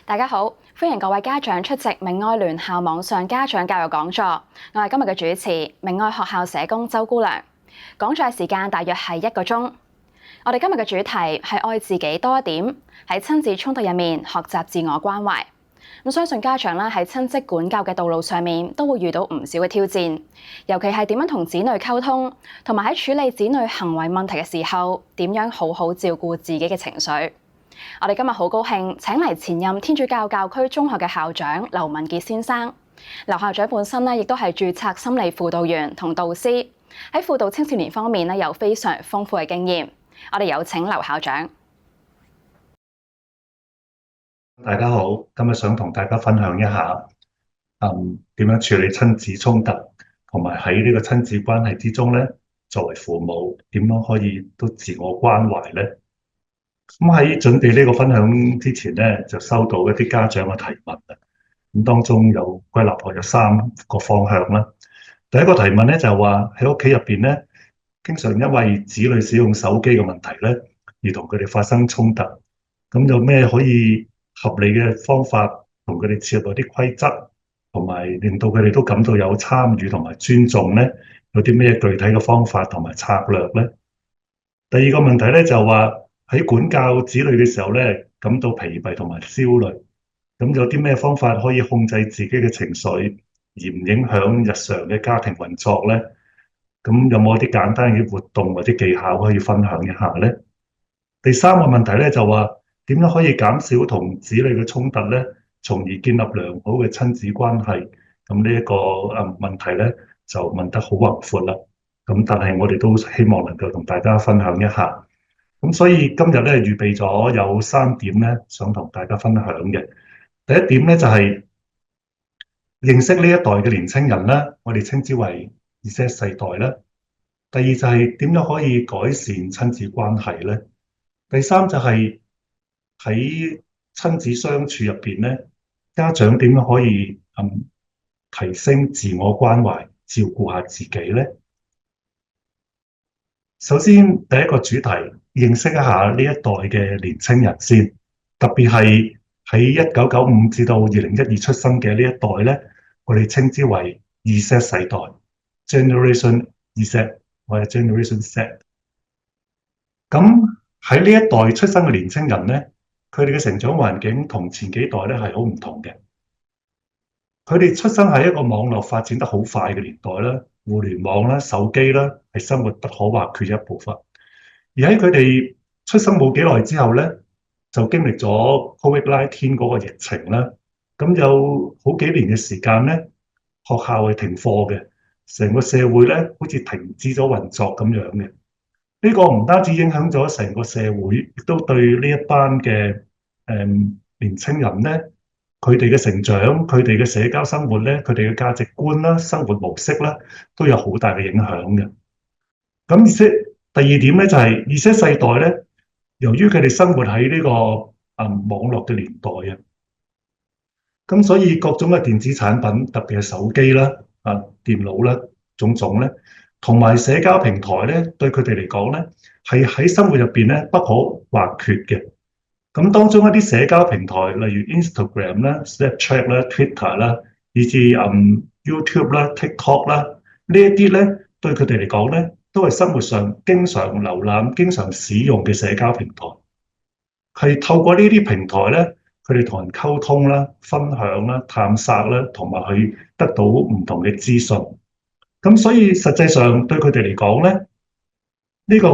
大家好，歡迎各位家長出席明愛聯校網上家長教育講座。我係今日嘅主持，明愛學校社工周姑娘。講座時間大約係1個鐘。我哋今日嘅主題係愛自己多一點，喺親子衝突入面學習自我關懷。相信家長喺親職管教嘅道路上面都會遇到唔少嘅挑戰，尤其係點樣同子女溝通，同埋喺處理子女行為問題嘅時候，點樣好好照顧自己嘅情緒。我哋今日好高興請嚟前任天主教教區中學嘅校長劉文傑先生。劉校長本身亦都係註冊心理輔導員同導師，喺輔導青少年方面有非常豐富嘅經驗。我哋有請劉校長。大家好，今日想同大家分享一下，點樣處理親子衝突，同埋喺呢個親子關係之中咧，作為父母點樣可以都自我關懷咧？咁喺準備呢個分享之前咧，就收到一啲家長嘅提問啊。咁當中有歸納為有3個方向啦。第一個提問咧就係話喺屋企入邊咧，經常因為子女使用手機嘅問題咧，而同佢哋發生衝突。咁有咩可以合理嘅方法同佢哋設立啲規則，同埋令到佢哋都感到有參與同埋尊重咧？有啲咩具體嘅方法同埋策略咧？第二個問題咧就係話喺管教子女嘅時候咧，感到疲憊同埋焦慮，咁有啲咩方法可以控制自己嘅情緒，而唔影響日常嘅家庭運作咧？咁有冇一啲簡單嘅活動或者技巧可以分享一下咧？第三個問題咧就話點樣可以減少同子女嘅衝突咧，從而建立良好嘅親子關係？咁呢一個問題咧就問得好宏闊啦。咁但係我哋都希望能夠同大家分享一下。咁所以今日咧預備咗有3點咧，想同大家分享嘅。第一點咧就係認識呢一代嘅年青人啦，我哋稱之為 Z 世代啦。第二就係點樣可以改善親子關係咧？第三就係喺親子相處入邊咧，家長點樣可以提升自我關懷，照顧下自己咧？首先第一個主題，認識一下呢一代嘅年青人先，特別係喺1995至到2012出生嘅呢一代咧，我哋稱之為 Z 世代 （Generation Z） 或者 Generation Z。咁喺呢一代出生嘅年青人咧，佢哋嘅成長環境同前幾代咧係好唔同嘅。佢哋出生喺一個網絡發展得好快嘅年代啦，互聯網啦、手機啦係生活不可或缺嘅一部分。而喺佢哋出生冇幾耐之後咧，就經歷咗 COVID-19 嗰個疫情啦。咁有好幾年嘅時間咧，學校係停課嘅，成個社會咧好似停止咗運作咁樣嘅。呢個唔單止影響咗成個社會，亦都對呢一班嘅年青人咧，佢哋嘅成長、佢哋嘅社交生活咧、佢哋嘅價值觀啦、生活模式啦，都有好大嘅影響嘅。咁而且第二點咧就係Z世代咧，由於佢哋生活喺呢個網絡嘅年代啊，咁所以各種嘅電子產品，特別係手機啦、電腦啦，種種咧，同埋社交平台咧，對佢哋嚟講咧，係喺生活入邊咧不可或缺嘅。咁當中一啲社交平台，例如 Instagram 啦、Snapchat 啦、Twitter 啦，以至YouTube 啦、TikTok 啦，呢一啲咧對佢哋嚟講咧，都係生活上經常瀏覽、經常使用嘅社交平台。係透過呢啲平台咧，佢哋同人溝通啦、分享啦、探索啦，同埋去得到唔同嘅資訊。咁所以實際上對佢哋嚟講咧，呢個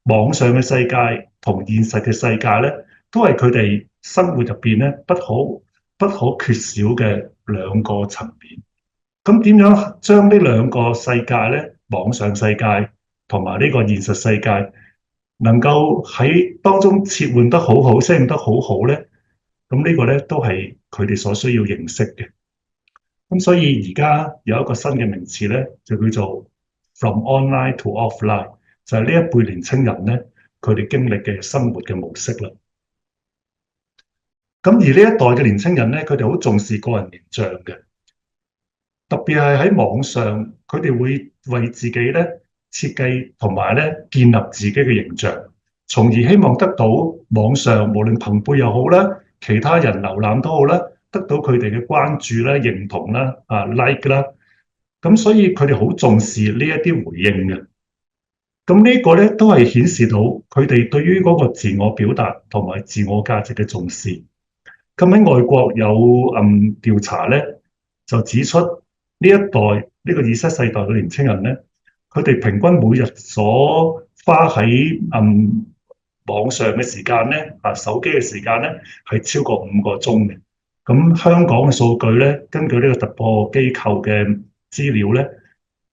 網上嘅世界同現實嘅世界咧，都係佢哋生活入邊咧不可缺少嘅兩個層面。咁點樣將呢兩個世界咧，網上世界同埋呢個現實世界，能夠喺當中切換得好好、適應得好好咧？咁呢個咧都係佢哋所需要認識嘅。咁所以而家有一個新嘅名詞咧，就叫做 From Online to Offline，就係呢一輩年青人咧，佢哋經歷嘅生活嘅模式啦。咁而呢一代嘅年青人咧，佢哋好重視個人形象嘅，特別係喺網上，佢哋會為自己咧設計同埋咧建立自己嘅形象，從而希望得到網上無論朋輩又好啦，其他人瀏覽都好啦，得到佢哋嘅關注啦、認同啦、like 啦，咁所以佢哋好重視呢一啲回應嘅。咁呢個咧都係顯示到佢哋對於嗰個自我表達同埋自我價值嘅重視。咁喺外國有調查咧，就指出呢一代呢個Z世代嘅年青人咧，佢哋平均每日所花喺網上嘅時間咧，手機嘅時間咧係超過5個鐘嘅。咁香港嘅數據咧，根據呢個突破機構嘅資料咧，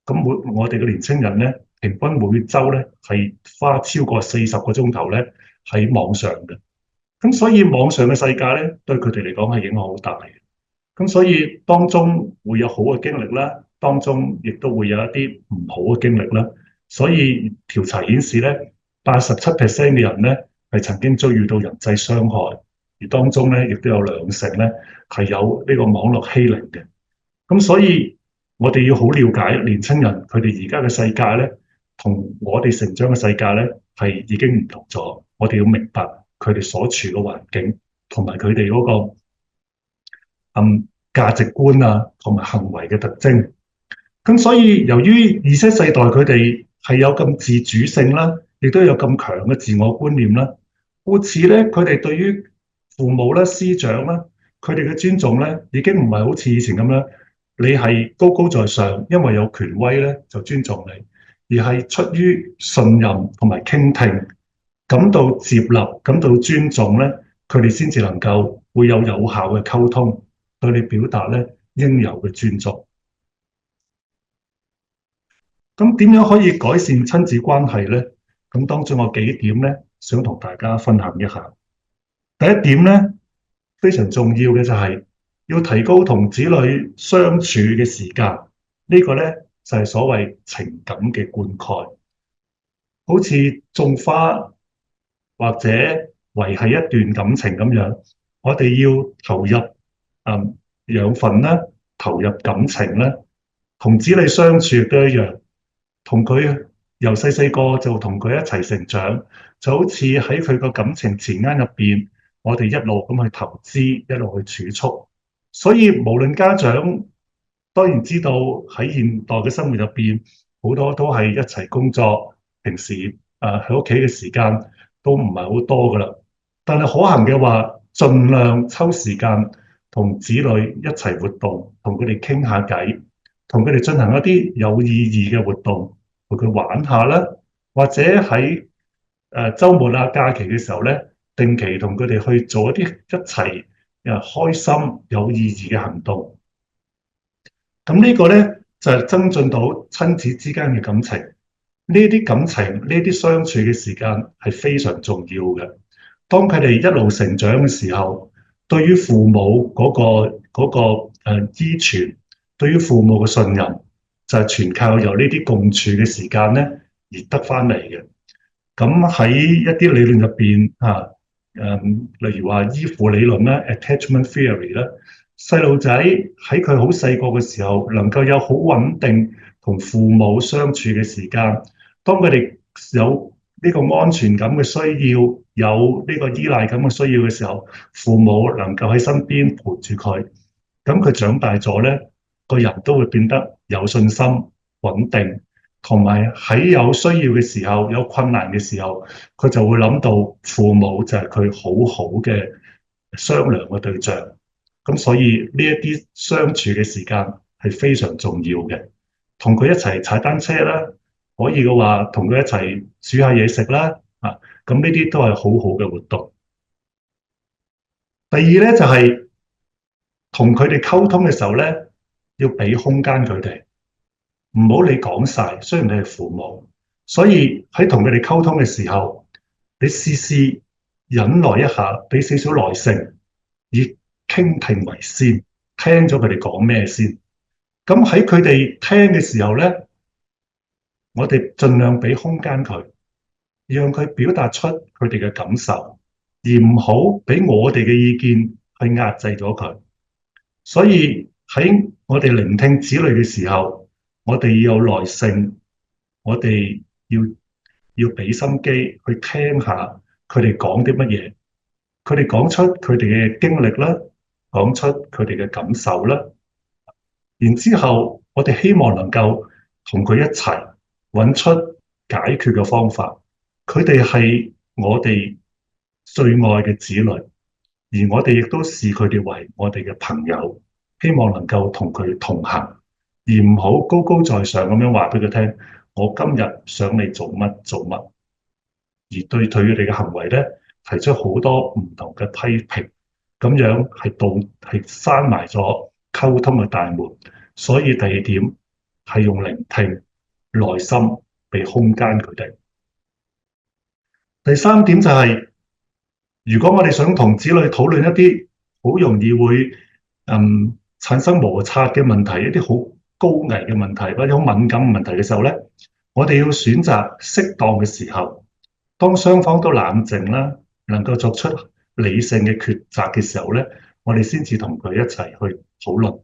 咁我哋嘅年青人咧，平均每週咧係花超過40個鐘頭咧喺網上嘅。咁所以網上嘅世界咧，對佢哋嚟講係影響好大嘅。咁所以當中會有好嘅經歷啦，當中亦都會有一啲唔好嘅經歷啦。所以調查顯示咧，87% 嘅人咧係曾經遭遇到人際傷害，而當中咧亦都有2成咧係有呢個網絡欺凌嘅。咁所以我哋要好了解年輕人佢哋而家嘅世界咧，同我哋成長嘅世界咧係已經唔同咗。我哋要明白佢哋所處嘅環境，同埋佢哋嗰個價值觀啊，同埋行為嘅特徵。咁所以由於Z世代佢哋係有咁自主性啦，亦都有咁強嘅自我觀念啦，故此咧佢哋對於父母啦、師長啦，佢哋嘅尊重咧已經唔係好似以前咁樣，你係高高在上，因為有權威咧就尊重你，而係出於信任同埋傾聽，感到接納、感到尊重咧，佢哋先至能夠會有效嘅溝通，對你表達咧應有嘅尊重。咁點樣可以改善親子關係呢？咁當中有幾點咧，想同大家分享一下。第一點咧，非常重要嘅就係要提高同子女相處嘅時間。呢個咧就係所謂情感嘅灌溉，好似種花或者維繫一段感情咁樣，我哋要投入養分啦，投入感情啦，同子女相處都一樣。同佢由細細個就同佢一齊成長，就好似喺佢個感情錢罌入邊，我哋一路咁去投資，一路去儲蓄。所以無論家長當然知道喺現代嘅生活入邊，好多都係一齊工作，平時喺屋企嘅時間都唔係好多噶啦。但係可行嘅話，盡量抽時間同子女一齊活動，同佢哋傾下偈，同佢哋進行一啲有意義嘅活動，同佢玩下啦，或者喺週末啊、假期嘅時候咧，定期同佢哋去做一啲一齊開心有意義嘅行動。咁呢個咧就係增進到親子之間嘅感情。呢啲感情、呢啲相處嘅時間係非常重要嘅。當佢哋一路成長嘅時候，對於父母嗰個依存，對於父母嘅信任，就係全靠由呢啲共處嘅時間咧而得翻嚟嘅。咁喺一啲理論入邊例如話依附理論啦 （attachment theory） 啦，細路仔喺佢好細個嘅時候，能夠有好穩定同父母相處嘅時間。當佢哋有呢個安全感嘅需要，有呢個依賴感嘅需要嘅時候，父母能夠喺身邊陪住佢，咁佢長大咗咧，個人都會變得有信心、穩定，同埋喺有需要嘅時候、有困難嘅時候，佢就會諗到父母就係佢好好嘅商量嘅對象。咁所以呢一啲相處嘅時間係非常重要嘅，同佢一齊踩單車啦，可以嘅話同佢一齊煮下嘢食啦，咁呢啲都係好好嘅活動。第二咧就係同佢哋溝通嘅時候咧，要俾空間佢哋，唔好你講晒。雖然你係父母，所以喺同佢哋溝通嘅時候，你試試忍耐一下，俾少少耐性，以傾聽為先，聽咗佢哋講咩先。咁喺佢哋聽嘅時候咧，我哋盡量俾空間佢，讓佢表達出佢哋嘅感受，而唔好俾我哋嘅意見去壓制咗佢。所以喺我哋聆聽子女嘅時候，我哋要有耐性，我哋要俾心機去聽下佢哋講啲乜嘢，佢哋講出佢哋嘅經歷啦，講出佢哋嘅感受啦，然之後我哋希望能夠同佢一齊揾出解決嘅方法。佢哋係我哋最愛嘅子女，而我哋亦都視佢哋為我哋嘅朋友，希望能夠同佢同行，而唔好高高在上咁樣話俾佢聽，我今日想你做乜做乜，而對佢哋嘅行為咧提出好多唔同嘅批評，咁樣係閂埋咗溝通嘅大門。所以第二點係用聆聽、耐心俾空間佢哋。第三點就係，如果我哋想同子女討論一啲好容易會產生摩擦嘅問題，一啲好高危嘅問題或者好敏感嘅問題嘅時候咧，我哋要選擇適當嘅時候，當雙方都冷靜啦，能夠作出理性嘅抉擇嘅時候咧，我哋先至同佢一齊去討論。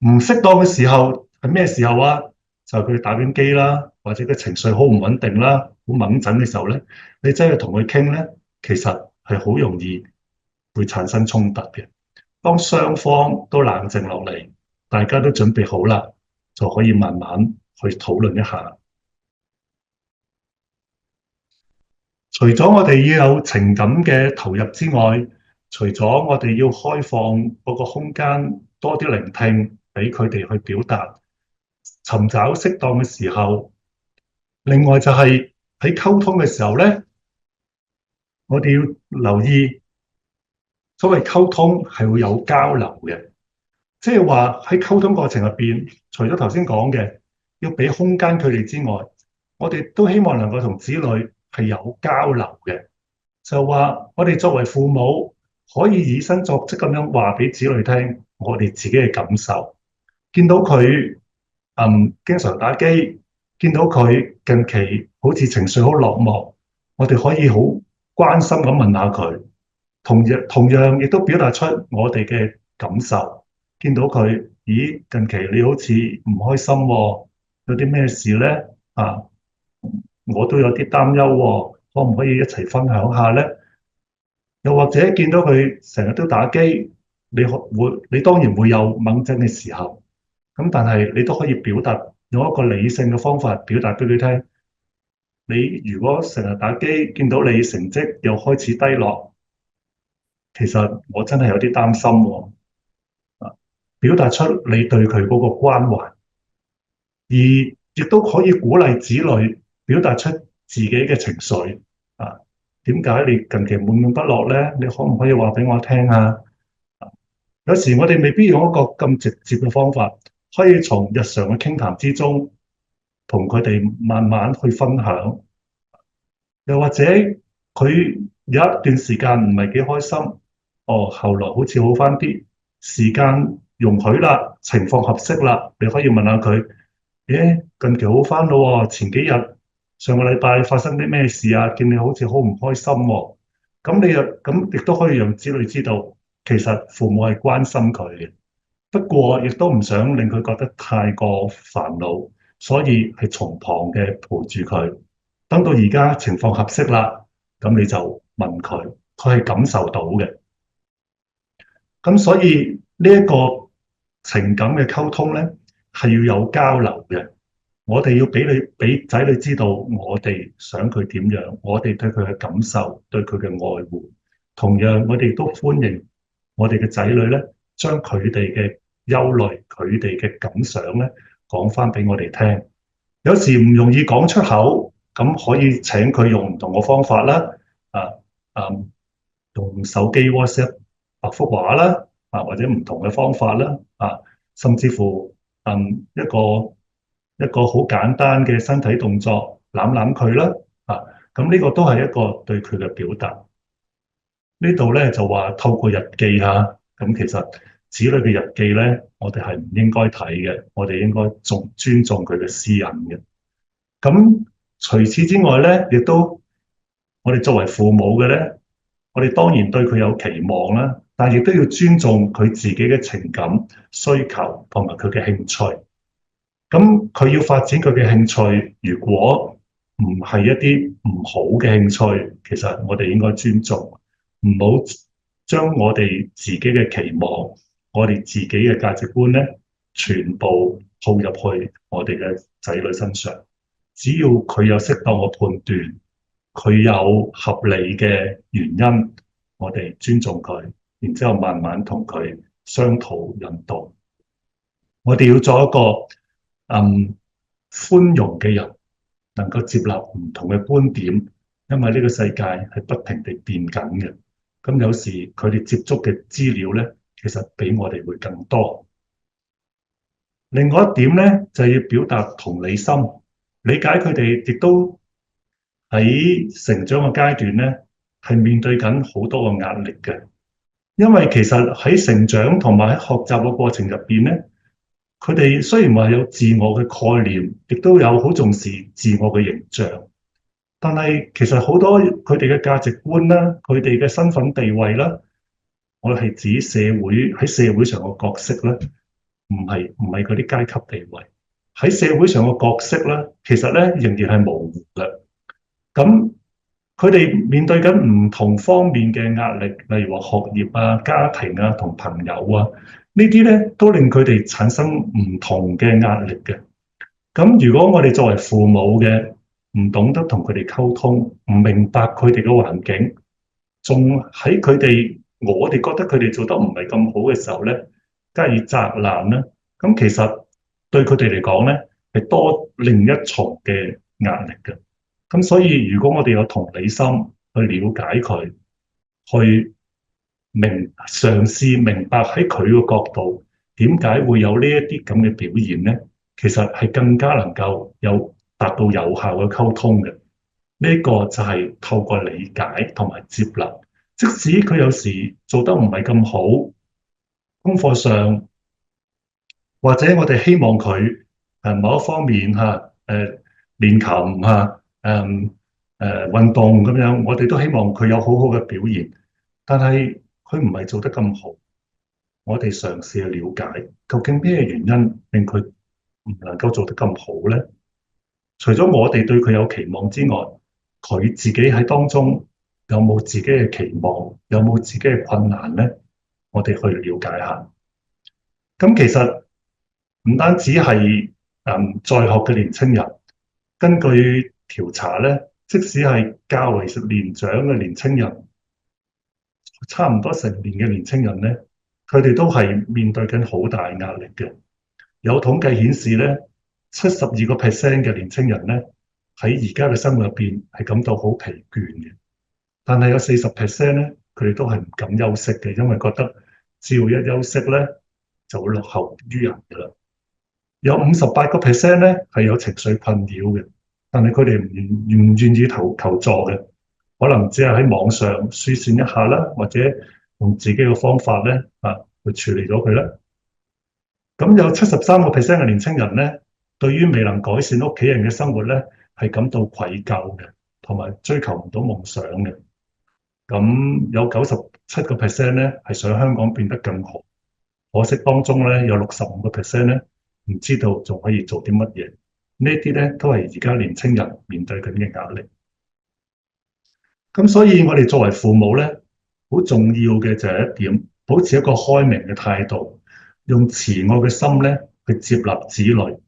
唔適當嘅時候係咩時候啊？就係佢打緊機啦，或者佢情緒好唔穩定啦，好猛震嘅時候咧，你真係同佢傾咧，其實係好容易會產生衝突嘅。當雙方都冷靜落嚟，大家都準備好啦，就可以慢慢去討論一下。除咗我哋要有情感嘅投入之外，除咗我哋要開放嗰個空間，多啲聆聽，俾佢哋去表達，尋找適當嘅時候。另外就係喺溝通嘅時候咧，我哋要留意，所謂溝通係會有交流嘅，即係話喺溝通過程入邊，除咗頭先講嘅要俾空間佢哋之外，我哋都希望能夠同子女係有交流嘅。就話我哋作為父母，可以以身作則咁樣話俾子女聽，我哋自己嘅感受。見到佢經常打機，見到佢近期好似情緒好落寞，我哋可以好關心咁問下佢，同樣亦都表達出我哋嘅感受。見到佢，咦，近期你好似唔開心喎，有啲咩事咧？啊，我都有啲擔憂喎，可唔可以一齊分享下咧？又或者見到佢成日都打機，你當然會有猛震嘅時候，咁但係你都可以表達，用一個理性嘅方法表達俾佢聽。你如果成日打機，見到你成績又開始低落，其實我真係有啲擔心喎。表達出你對佢嗰個關懷，而亦都可以鼓勵子女表達出自己嘅情緒。點解你近期悶悶不樂咧？你可唔可以話俾我聽啊？有時我哋未必用一個咁直接嘅方法，可以從日常嘅傾談之中，同佢哋慢慢去分享。又或者佢有一段時間唔係幾開心，後來好似好返啲，時間容許啦，情況合適啦，你可以問下佢，近期好返咯喎，前幾日上個禮拜發生啲咩事啊？見你好似好唔開心喎。咁亦都可以讓子女知道，其實父母係關心佢嘅，不過亦都唔想令佢覺得太過煩惱，所以係從旁嘅陪住佢。等到而家情況合適啦，咁你就問佢，佢係感受到嘅。咁所以呢一個情感嘅溝通咧，係要有交流嘅。我哋要俾仔女知道，我哋想佢點樣，我哋對佢嘅感受，對佢嘅愛護。同樣，我哋都歡迎我哋嘅仔女咧，將佢哋嘅憂慮、佢哋嘅感想咧，講翻俾我哋聽。有時唔容易講出口，咁可以請佢用唔同嘅方法啦。用手機 WhatsApp 白福話啦，或者唔同嘅方法啦，甚至乎一個好簡單嘅身體動作，攬攬佢啦，咁呢個都係一個對佢嘅表達。呢度咧就話透過日記嚇，咁其實子女嘅日記咧，我哋係唔應該睇嘅，我哋應該尊重佢嘅私隱嘅。咁除此之外咧，亦都我哋作為父母嘅咧，我哋當然對佢有期望啦，但係亦都要尊重佢自己嘅情感需求同埋佢嘅興趣。咁佢要發展佢嘅興趣，如果唔係一啲唔好嘅興趣，其實我哋應該尊重。唔好將我哋自己嘅期望、我哋自己嘅價值觀咧，全部套入去我哋嘅仔女身上。只要佢有適當嘅判斷，佢有合理嘅原因，我哋尊重佢，然之後慢慢同佢商討引導。我哋要做一個寬容嘅人，能夠接納唔同嘅觀點，因為呢個世界係不停地變緊嘅。咁有時佢哋接觸嘅資料咧，其實比我哋會更多。另外一點咧，就係要表達同理心，理解佢哋亦都喺成長嘅階段咧，係面對緊好多個壓力嘅。因為其實喺成長同埋喺學習嘅過程入邊咧，佢哋雖然話有自我嘅概念，亦都有好重視自我嘅形象，但係其實好多佢哋嘅價值觀啦，佢哋嘅身份地位啦，我係指社會喺社會上嘅角色啦，唔係嗰啲階級地位喺社會上嘅角色啦，其實咧仍然係模糊嘅。咁佢哋面對緊唔同方面嘅壓力，例如話學業啊、家庭啊、同朋友啊，呢啲咧都令佢哋產生唔同嘅壓力嘅。咁如果我哋作為父母嘅，唔懂得同佢哋溝通，唔明白佢哋嘅環境，仲喺佢哋我哋覺得佢哋做得唔係咁好嘅時候咧，加以責難咧，咁其實對佢哋嚟講咧係多另一重嘅壓力嘅。咁所以如果我哋有同理心去了解佢，去嘗試明白喺佢個角度點解會有呢一啲咁嘅表現咧，其實係更加能夠達到有效嘅溝通嘅。呢個就係透過理解同埋接納，即使佢有時做得唔係咁好，功課上或者我哋希望佢某一方面練琴運動咁樣，我哋都希望佢有好好嘅表現，但係佢唔係做得咁好，我哋嘗試去了解究竟咩原因令佢唔能夠做得咁好咧？除咗我哋對佢有期望之外，佢自己喺當中有冇自己嘅期望，有冇自己嘅困難咧？我哋去了解下。咁其實唔單止係在學嘅年青人，根據調查咧，即使係較為年長嘅年青人，差唔多成年嘅年青人咧，佢哋都係面對緊好大壓力嘅。有統計顯示咧，72%嘅年青人咧喺而家嘅生活入邊係感到好疲倦嘅，但係有40%咧，佢哋都係唔敢休息嘅，因為覺得只要一休息咧就會落後於人㗎啦。有58%咧係有情緒困擾嘅，但係佢哋唔願意求助嘅，可能只係喺網上輸算一下啦，或者用自己嘅方法咧去處理咗佢啦。咁有73%嘅年輕人咧，對於未能改善屋企人嘅生活咧，係感到愧疚嘅，同埋追求唔到夢想嘅。咁有97%咧係想香港變得更好，可惜當中咧有65%咧唔知道仲可以做啲乜嘢。呢啲咧都係而家年輕人面對緊嘅壓力。咁所以我哋作為父母咧，好重要嘅就係一點，保持一個開明嘅態度，用慈愛嘅心咧去接納子女，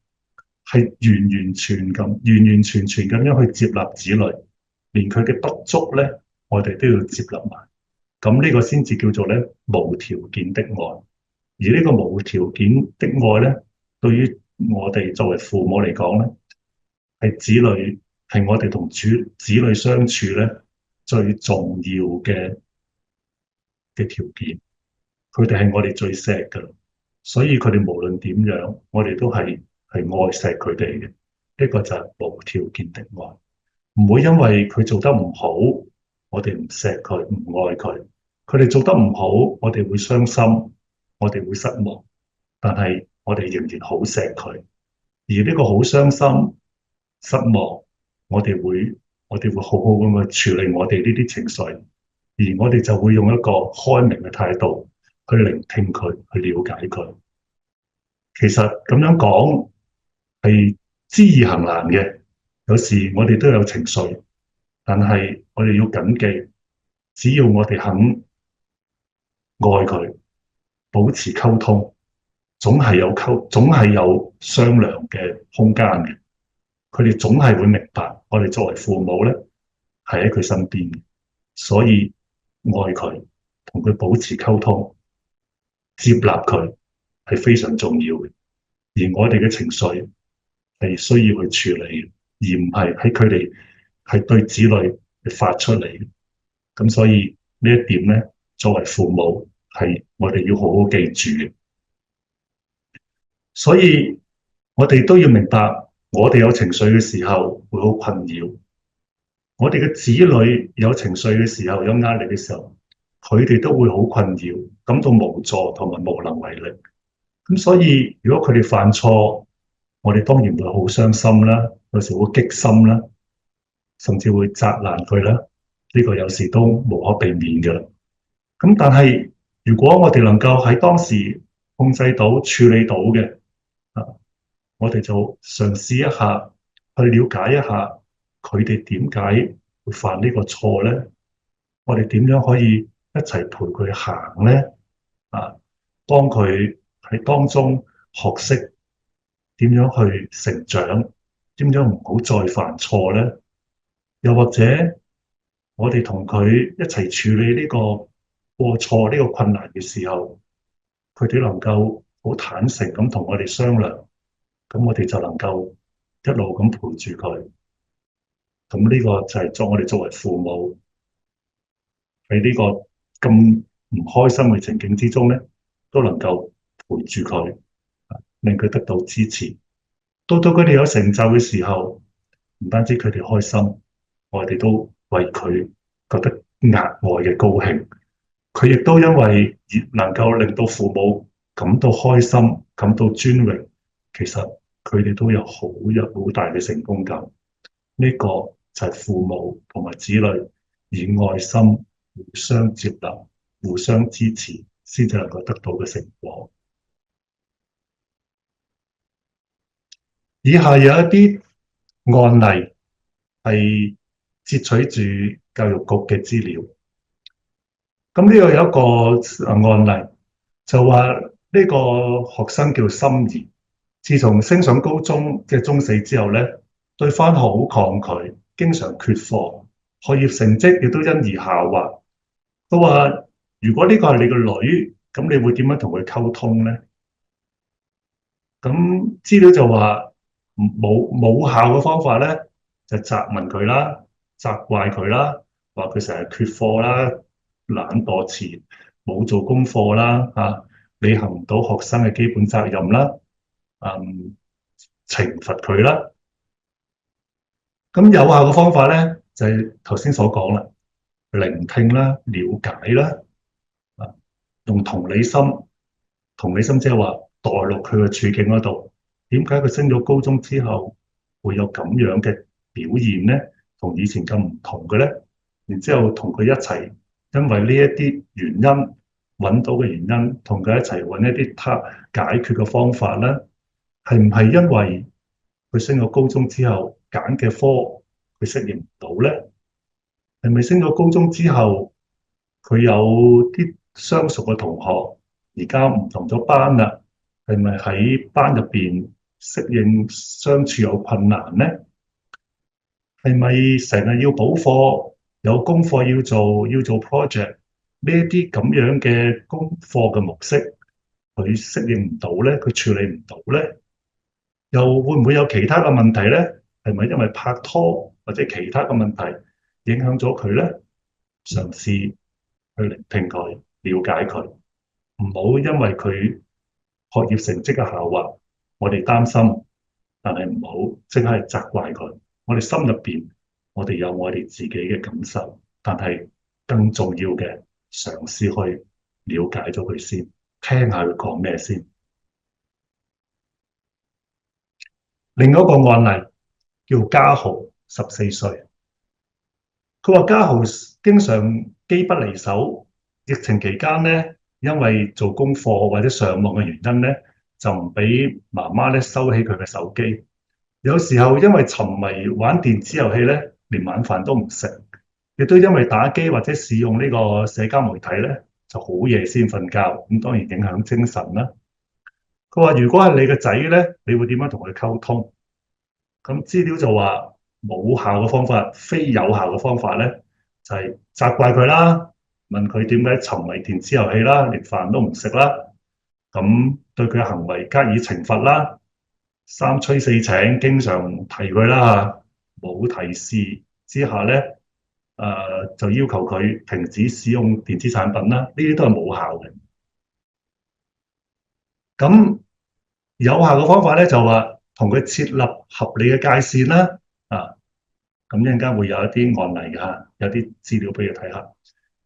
係完完全全咁樣去接納子女，連佢嘅不足咧，我哋都要接納埋。咁呢個先至叫做咧無條件的愛。而呢個無條件的愛咧，對於我哋作為父母嚟講咧，係子女係我哋同子女相處咧最重要嘅條件。佢哋係我哋最錫㗎，所以佢哋無論點樣，我哋都係愛錫佢哋嘅。呢個就係無條件的愛，唔會因為佢做得唔好，我哋唔錫佢、唔愛佢。佢哋做得唔好，我哋會傷心，我哋會失望，但係我哋仍然好錫佢。而呢個好傷心、失望，我哋會好好咁去處理我哋呢啲情緒，而我哋就會用一個開明嘅態度去聆聽佢，去了解佢。其實咁樣講係知易行難嘅，有時我哋都有情緒，但係我哋要謹記，只要我哋肯愛佢，保持溝通，總係有商量嘅空間嘅。佢哋總係會明白，我哋作為父母咧，係喺佢身邊嘅，所以愛佢，同佢保持溝通，接納佢係非常重要嘅。而我哋嘅情緒係需要去處理嘅，而唔係喺佢哋係對子女發出嚟嘅。咁所以呢一點咧，作為父母係我哋要好好記住嘅。所以我哋都要明白，我哋有情緒嘅時候會好困擾，我哋嘅子女有情緒嘅時候，有壓力嘅時候，佢哋都會好困擾，感到無助同埋無能為力。咁所以如果佢哋犯錯，我哋當然會好傷心啦，有時會激心啦，甚至會責難佢啦。呢個有時都無可避免嘅啦。咁但係如果我哋能夠喺當時控制到、處理到嘅，我哋就嘗試一下去了解一下佢哋點解會犯呢個錯咧？我哋點樣可以一齊陪佢行咧？幫佢喺當中學識點樣去成長，點樣唔好再犯錯咧？又或者我哋同佢一齊處理呢個過錯、呢個困難嘅時候，佢哋能夠好坦誠咁同我哋商量，咁我哋就能夠一路咁陪住佢。咁呢個就係我哋作為父母喺呢個咁唔開心嘅情景之中咧，都能夠陪住佢，令佢得到支持。到佢哋有成就嘅時候，唔單止佢哋開心，我哋都為佢覺得額外嘅高興。佢亦都因為能夠令到父母感到開心、感到尊榮，其實佢哋都有好大嘅成功感。呢個就係父母同埋子女以愛心互相接納、互相支持，先至能夠得到嘅成果。以下有一啲案例係截取自教育局嘅資料。咁呢個有一個案例，就話呢個學生叫心怡，自從升上高中即係中四之後咧，對返學好抗拒，經常缺課，學業成績亦都因而下滑。佢話：如果呢個係你個女，咁你會點樣同佢溝通咧？咁資料就話冇效嘅方法咧，就責問佢啦，責怪佢啦，話佢成日缺課啦，懶惰遲，冇做功課啦，履行唔到學生嘅基本責任啦，懲罰佢啦。咁有效嘅方法咧，就係頭先所講啦，聆聽啦，了解啦，用同理心，同理心即係話代入佢嘅處境嗰度，點解佢升咗高中之後會有咁樣嘅表現咧？同以前咁唔同嘅咧？然之後同佢一齊，因為呢一啲原因揾到嘅原因，同佢一齊揾一啲他解決嘅方法咧，係唔係因為佢升咗高中之後揀嘅科佢適應唔到咧？係咪升咗高中之後佢有啲相熟嘅同學而家唔同咗班啦？係咪喺班入邊適應相處有困難咧？係咪成日要補課，有功課要做 project 呢一啲咁樣嘅功課嘅模式，佢適應唔到咧？佢處理唔到咧？又會唔會有其他嘅問題咧？係咪因為拍拖或者其他嘅問題影響咗佢咧？嘗試去聆聽佢，了解佢，唔好因為佢學業成績嘅下滑，我哋擔心，但係唔好淨係責怪佢。我哋心入邊，我哋有我哋自己嘅感受，但係更重要嘅，嘗試去了解咗佢先，聽下佢講咩先。另一個案例叫家豪，14歲。佢話家豪經常機不離手，疫情期間咧，因為做功課或者上網嘅原因咧，就唔俾媽媽咧收起佢嘅手機。有時候因為沉迷玩電子遊戲咧，連晚飯都唔食。亦都因為打機或者使用呢個社交媒體咧，就好夜先瞓覺，咁當然影響精神啦。佢話如果係你個仔咧，你會點樣同佢溝通？咁資料就話冇效嘅方法，非有效嘅方法咧，就係責怪佢啦，問佢點解沉迷電子遊戲啦，連飯都唔食啦，咁對佢嘅行為加以懲罰啦，三催四請，經常提佢啦嚇，冇提示之下咧，就要求佢停止使用電子產品啦，呢啲都係冇效嘅。咁有效嘅方法咧就話同佢設立合理嘅界線啦，啊，咁一陣間會有一啲案例嘅嚇，有啲資料俾你睇下，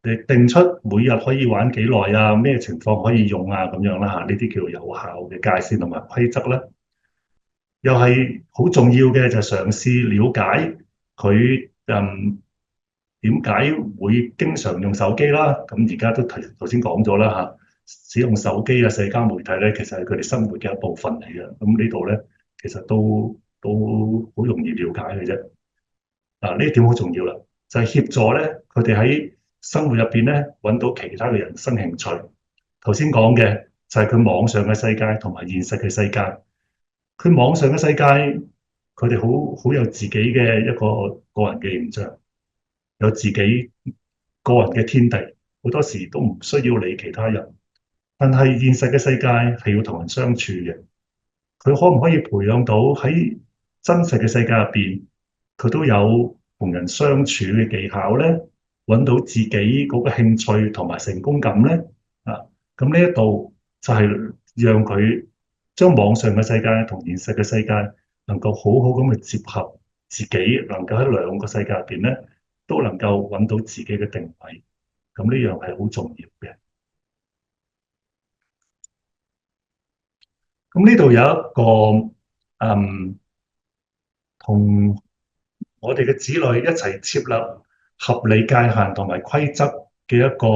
你定出每日可以玩幾耐啊，咩情況可以用啊咁樣啦嚇，呢啲叫有效嘅界線同埋規則啦。又係好重要嘅就係嘗試了解佢點解會經常用手機啦。咁而家都頭先講咗啦嚇，使用手機嘅社交媒體咧，其實係佢哋生活嘅一部分嚟嘅。咁呢度咧，其實都好容易了解嘅啫。嗱，呢一點好重要啦，就係協助咧佢哋喺生活入邊咧揾到其他嘅人生興趣。頭先講嘅就係佢網上嘅世界同埋現實嘅世界。佢網上嘅世界，佢哋好有自己嘅一個個人嘅形象，有自己個人嘅天地，好多時都唔需要理其他人。但係現實嘅世界係要同人相處嘅，佢可唔可以培養到喺真實嘅世界入邊，佢都有同人相處嘅技巧咧，揾到自己嗰個興趣同埋成功感咧？啊，咁呢一度就係讓佢將網上嘅世界同現實嘅世界能夠好好咁去結合，自己能夠喺兩個世界入邊咧，都能夠揾到自己嘅定位。咁呢樣係好重要嘅。咁呢度有一個同我哋嘅子女一齊設立合理界限同埋規則嘅一個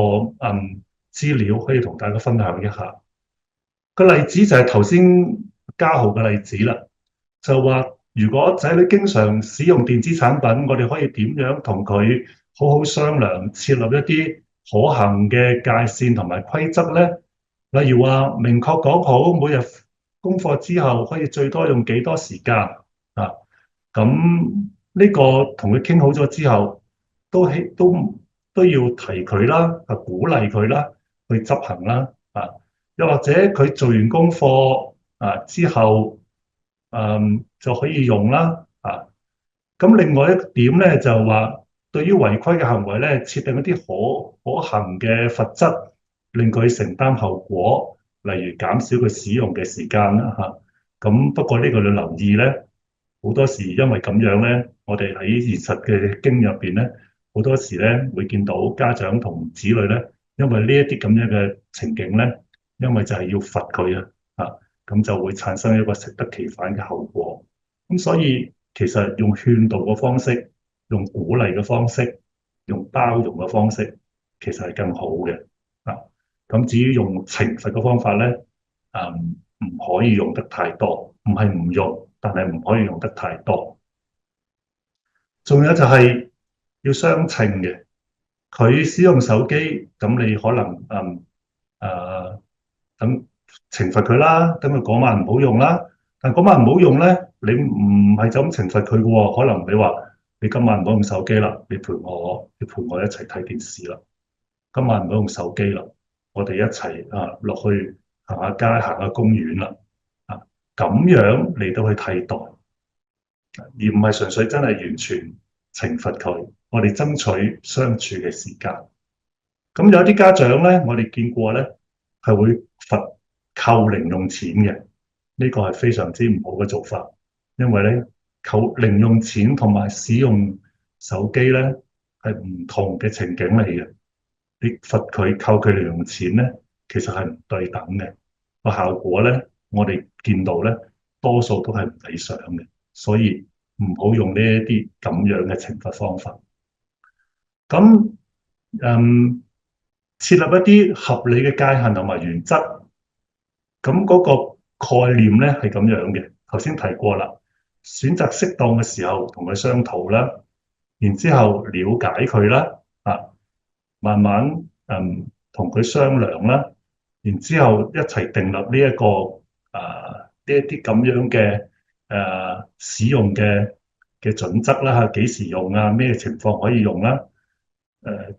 資料，可以同大家分享一下。個例子就係頭先嘉豪嘅例子啦，就話如果仔女經常使用電子產品，我哋可以點樣同佢好好商量，設立一啲可行嘅界線同埋規則咧？例如話明確講好每日功課之後可以最多用幾多時間啊？咁呢個同佢傾好咗之後，都要提佢啦，鼓勵佢啦，去執行啦，啊，又或者佢做完功課之後，就可以用啦，啊，咁另外一點咧就係話，對於違規嘅行為咧，設定一啲可行嘅罰則，令佢承擔後果，例如減少佢使用嘅時間啦，嚇。咁不過呢個你留意咧。好多時因為咁樣咧，我哋喺現實嘅經入邊咧，好多時咧會見到家長同子女咧，因為呢一啲咁樣嘅情景咧，因為就係要罰佢咁就會產生一個適得其反嘅後果。咁所以其實用勸導嘅方式、用鼓勵嘅方式、用包容嘅方式，其實係更好嘅啊。咁至於用懲罰嘅方法咧，唔可以用得太多，唔係唔用。但係唔可以用得太多。仲有就係要相稱嘅，佢使用手機，咁你可能等懲罰佢啦，等佢嗰晚唔好用啦。但嗰晚唔好用咧，你唔係就咁懲罰佢嘅喎，可能你話你今晚唔好用手機啦，你陪我一齊睇電視啦。今晚唔好用手機啦，我哋一齊落去行下街、行下公園啦。咁樣嚟到去替代。而唔係純粹真係完全懲罰佢，我哋爭取相處嘅時間。咁有啲家長咧，我哋見過咧，係會罰扣零用錢嘅，呢個係非常之唔好嘅做法，因為咧扣零用錢同埋使用手機咧係唔同嘅情景嚟嘅。你罰佢扣佢零用錢咧，其實係唔對等嘅，個效果咧，我哋見到咧多數都係唔理想嘅。所以唔好用呢一啲咁樣嘅懲罰方法。咁設立一啲合理嘅界限同埋原則。咁嗰個概念咧係咁樣嘅。頭先提過啦，選擇適當嘅時候同佢商討啦，然之後了解佢啦，慢慢同佢商量啦，然之後一齊訂立呢一個呢一啲咁樣嘅使用嘅準則啦嚇，幾時用啊？咩情況可以用啦？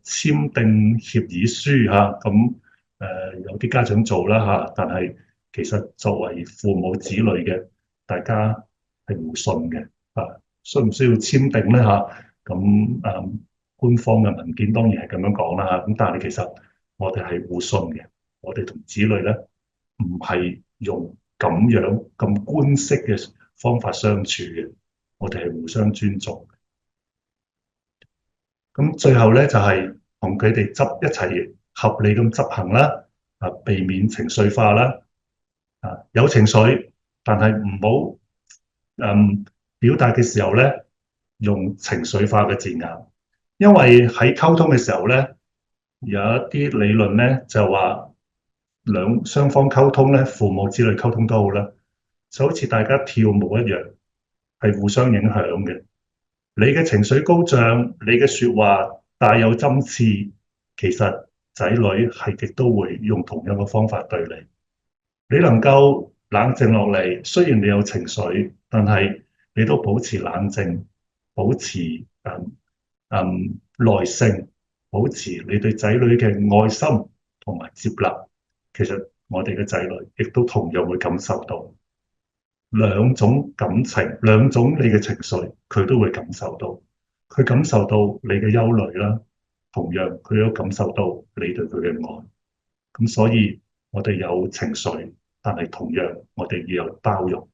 簽訂協議書嚇，咁有啲家長做啦嚇，但係其實作為父母子女嘅，大家係互信嘅需唔需要簽訂咧嚇？咁官方嘅文件當然係咁樣講啦嚇，咁但係其實我哋係互信嘅，我哋同子女咧唔係用咁樣咁官式嘅方法相處嘅，我哋係互相尊重。咁最後咧就係同佢哋一齊合理咁執行啦，避免情緒化啦，有情緒，但係唔好表達嘅時候咧用情緒化嘅字眼，因為喺溝通嘅時候咧有一啲理論咧就話雙方溝通咧，父母子女溝通都好啦，就好似大家跳舞一樣，係互相影響嘅。你嘅情緒高漲，你嘅說話帶有針刺，其實仔女係亦都會用同樣嘅方法對你。你能夠冷靜落嚟，雖然你有情緒，但係你都保持冷靜，保持耐性，保持你對仔女嘅愛心同埋接納。其實我哋嘅仔女亦都同樣會感受到兩種感情，兩種你嘅情緒，佢都會感受到。佢感受到你嘅憂慮啦，同樣佢都感受到你對佢嘅愛。咁所以我哋有情緒，但係同樣我哋要有包容。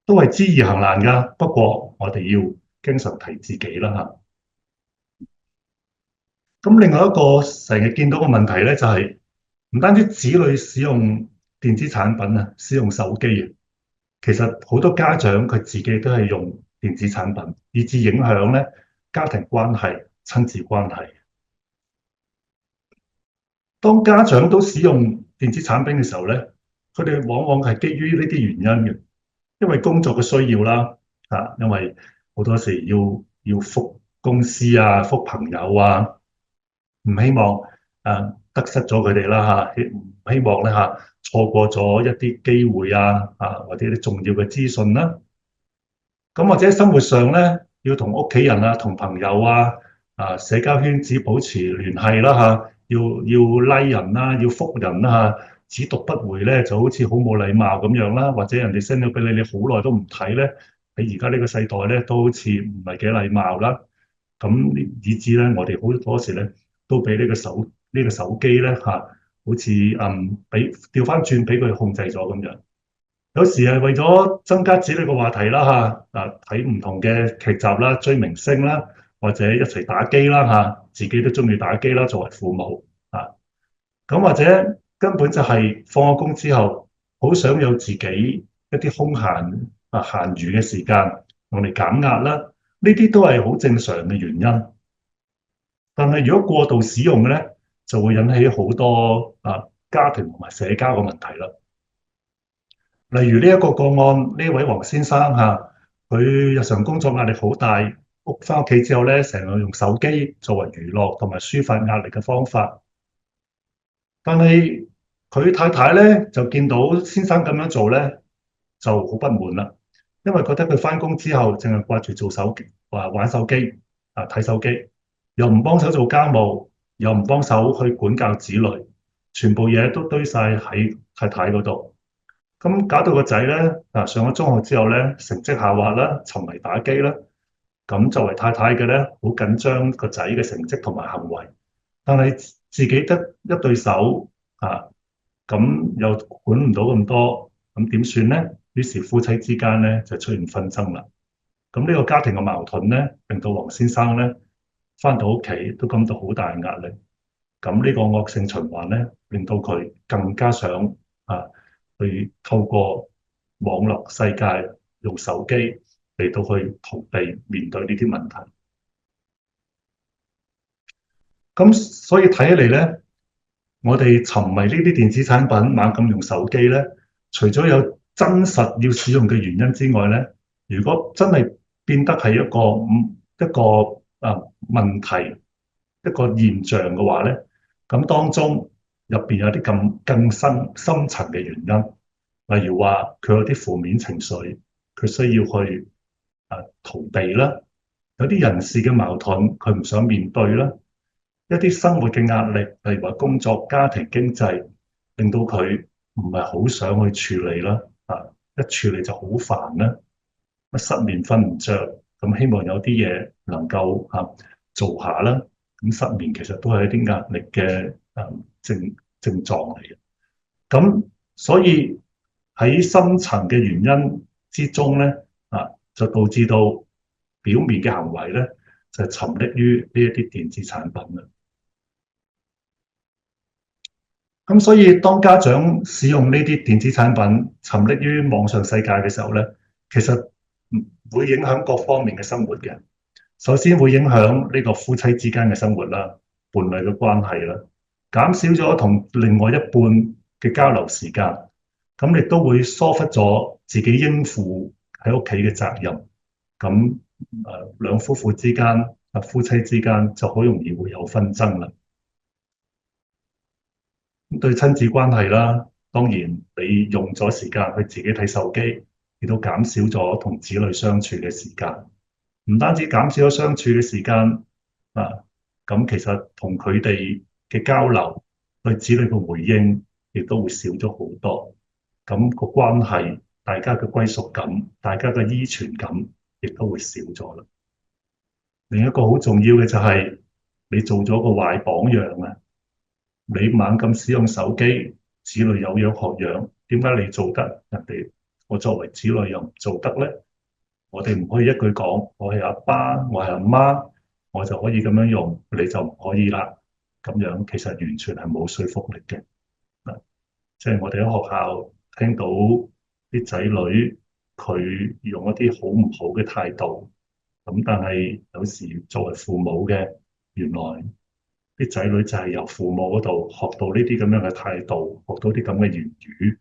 都係知易行難㗎，不過我哋要經常提自己啦嚇。咁另外一個成日見到嘅問題咧，就係唔單止子女使用電子產品啊，使用手機啊，其實好多家長佢自己都係用電子產品，以致影響咧家庭關係、親子關係。當家長都使用電子產品嘅時候咧，佢哋往往係基於呢啲原因嘅，因為工作嘅需要啦，因為好多時要覆公司啊、覆朋友啊。唔希望得失咗佢哋啦嚇，唔希望咧錯過咗一啲機會或者啲重要嘅資訊啦。咁或者生活上咧，要同屋企人啊、同朋友社交圈子保持聯繫啦嚇，要拉人啦，要覆人啦嚇，只讀不回咧就好似好冇禮貌咁樣啦，或者人哋 send 咗俾你，你好耐都唔睇咧，喺而家呢個世代咧都好似唔係幾禮貌啦。咁以至咧，我哋好多時咧都俾呢個手機咧好似俾調翻轉俾佢控制咗咁樣。有時係為咗增加子女嘅話題啦睇唔同嘅劇集啦、追明星啦，或者一齊打機啦自己都中意打機啦，作為父母咁或者根本就係放咗工之後，好想有自己一啲空閒餘嘅時間用嚟減壓啦，呢啲都係好正常嘅原因。但係如果過度使用咧，就會引起好多家庭同埋社交嘅問題啦。例如呢一個個案，呢位黃先生佢日常工作壓力好大，翻屋企之後咧，成日用手機作為娛樂同埋抒發壓力嘅方法。但係佢太太咧就見到先生咁樣做咧，就好不滿啦，因為覺得佢翻工之後淨係掛住做手機，玩手機睇手機，又唔幫手做家務，又唔幫手去管教子女，全部嘢都堆晒喺太太嗰度。咁搞到個仔咧上咗中學之後咧，成績下滑啦，沉迷打機啦。咁作為太太嘅咧，好緊張個仔嘅成績同埋行為，但係自己得一對手咁又管唔到咁多，咁點算咧？於是夫妻之間咧就出現紛爭啦。咁呢個家庭嘅矛盾咧，令到黃先生咧翻到屋企都感到好大壓力。咁呢個惡性循環咧，令到佢更加想去透過網絡世界用手機嚟到去逃避面對呢啲問題。咁所以睇起嚟咧，我哋沉迷呢啲電子產品，猛咁用手機咧，除咗有真實要使用嘅原因之外咧，如果真係變得係一個問題，一個現象嘅話咧，咁當中入邊有啲更深層嘅原因，例如話佢有啲負面情緒，佢需要去逃避啦，有啲人事嘅矛盾佢唔想面對啦，一啲生活嘅壓力，例如話工作、家庭、經濟，令到佢唔係好想去處理啦，一處理就好煩啦，失眠瞓唔着，咁希望有啲嘢能夠做下啦。咁失眠其實都係一啲壓力嘅症狀嚟嘅。咁所以喺深層嘅原因之中咧，就導致到表面嘅行為咧，就沉溺於呢一啲電子產品啦。咁所以當家長使用呢啲電子產品，沉溺於網上世界嘅時候咧，其實會影響各方面嘅生活嘅。首先會影響呢個夫妻之間嘅生活啦，伴侶嘅關係啦，減少咗同另外一半嘅交流時間，咁亦都會疏忽咗自己應付喺屋企嘅責任。咁兩夫婦之間、夫妻之間就好容易會有紛爭啦。咁對親子關係啦，當然你用咗時間去自己睇手機，亦都減少咗同子女相處嘅時間。唔單止減少咗相處嘅時間咁其實同佢哋嘅交流，對子女嘅回應，亦都會少咗好多。咁個關係，大家嘅歸屬感，大家嘅依存感，亦都會少咗啦。另一個好重要嘅就係你做咗個壞榜樣啊！你猛咁使用手機，子女有樣學樣，點解你做得，人哋我作為子女又唔做得咧？我哋唔可以一句講，我係阿爸，我係阿媽，我就可以咁樣用，你就唔可以啦。咁樣其實完全係冇說服力嘅。即係我哋喺學校聽到啲仔女佢用一啲好唔好嘅態度，咁但係有時作為父母嘅，原來啲仔女就係由父母嗰度學到呢啲咁樣嘅態度，學到啲咁嘅言語。